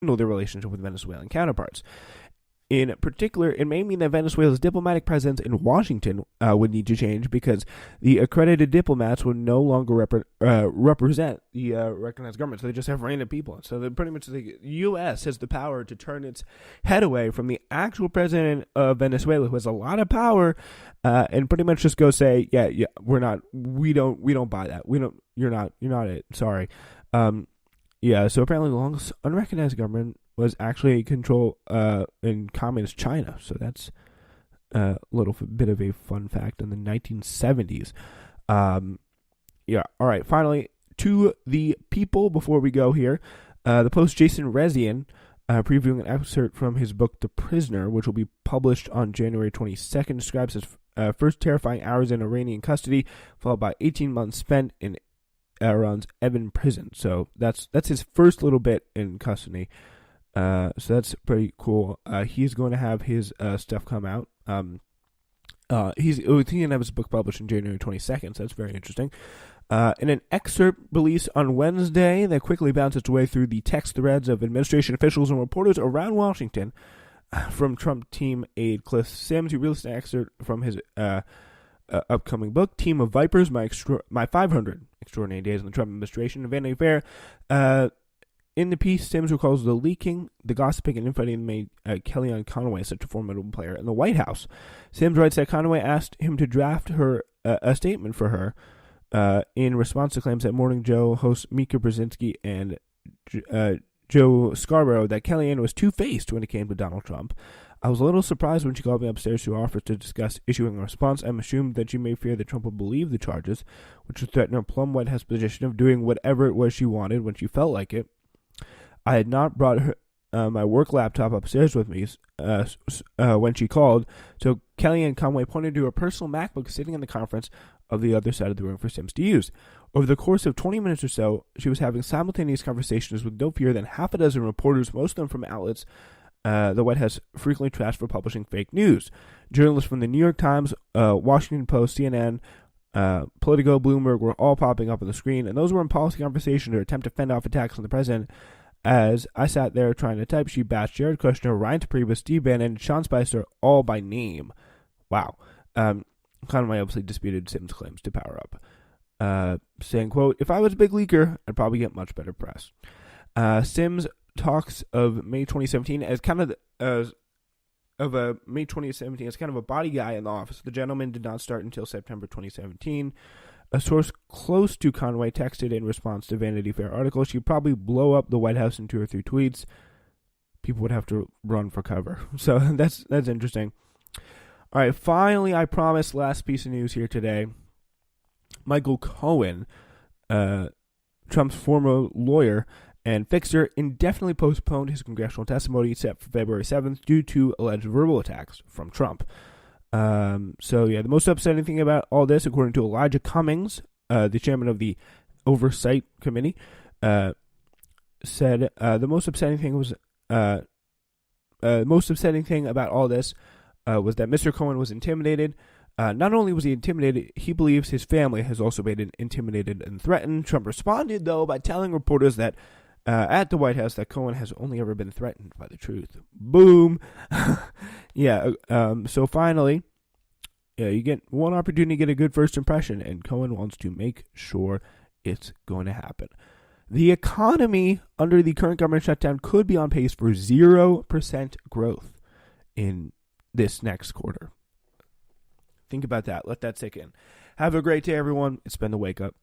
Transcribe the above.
handle their relationship with Venezuelan counterparts. In particular, it may mean that Venezuela's diplomatic presence in Washington would need to change because the accredited diplomats would no longer represent the recognized government. So they just have random people. So they're pretty much the U.S. has the power to turn its head away from the actual president of Venezuela, who has a lot of power, and pretty much just go say, yeah, we don't buy that. You're not it. Sorry. So apparently the longest unrecognized government was actually control in communist China. So that's a little bit of a fun fact in the 1970s. All right. Finally, to the people before we go here, the Post Jason Rezaian previewing an excerpt from his book The Prisoner, which will be published on January 22nd, describes his first terrifying hours in Iranian custody, followed by 18 months spent in Iran's Evin prison. So that's his first little bit in custody. So that's pretty cool. He's going to have his stuff come out. He's going to have his book published on January 22nd, so that's very interesting. In an excerpt released on Wednesday that quickly bounced its way through the text threads of administration officials and reporters around Washington from Trump team aide Cliff Sims, he released an excerpt from his upcoming book, Team of Vipers, My 500 Extraordinary Days in the Trump Administration, and Vanity Fair. In the piece, Sims recalls the leaking, the gossiping, and infighting that made Kellyanne Conway such a formidable player in the White House. Sims writes that Conway asked him to draft her a statement for her in response to claims that Morning Joe host Mika Brzezinski and Joe Scarborough that Kellyanne was two-faced when it came to Donald Trump. I was a little surprised when she called me upstairs to offer to discuss issuing a response. I'm assumed that she may fear that Trump would believe the charges, which would threaten her plum White House position of doing whatever it was she wanted when she felt like it. I had not brought her, my work laptop upstairs with me when she called, so Kellyanne Conway pointed to her personal MacBook sitting in the conference of the other side of the room for Sims to use. Over the course of 20 minutes or so, she was having simultaneous conversations with no fewer than half a dozen reporters, most of them from outlets the White House frequently trashed for publishing fake news. Journalists from the New York Times, Washington Post, CNN, Politico, Bloomberg were all popping up on the screen, and those were in policy conversation to attempt to fend off attacks on the president. As I sat there trying to type, she bashed Jared Kushner, Ryan Priebus, Steve Bannon, and Sean Spicer all by name. Wow. Conway obviously disputed Sims' claims to power up, saying, quote, "If I was a big leaker, I'd probably get much better press." Sims talks of May 2017 as kind of May 2017 as kind of a body guy in the office. The gentleman did not start until September 2017. A source close to Conway texted in response to Vanity Fair article, she'd probably blow up the White House in 2 or 3 tweets. People would have to run for cover. So that's interesting. All right, finally, I promise, last piece of news here today. Michael Cohen, Trump's former lawyer and fixer, indefinitely postponed his congressional testimony set for February 7th due to alleged verbal attacks from Trump. The most upsetting thing about all this, according to Elijah Cummings, the chairman of the Oversight Committee, said the most upsetting thing about all this was that Mr. Cohen was intimidated. Not only was he intimidated, he believes his family has also been intimidated and threatened. Trump responded, though, by telling reporters that at the White House that Cohen has only ever been threatened by the truth. Boom. So finally, you get one opportunity to get a good first impression, and Cohen wants to make sure it's going to happen. The economy under the current government shutdown could be on pace for 0% growth in this next quarter. Think about that. Let that sink in. Have a great day, everyone. It's been the Wake Up.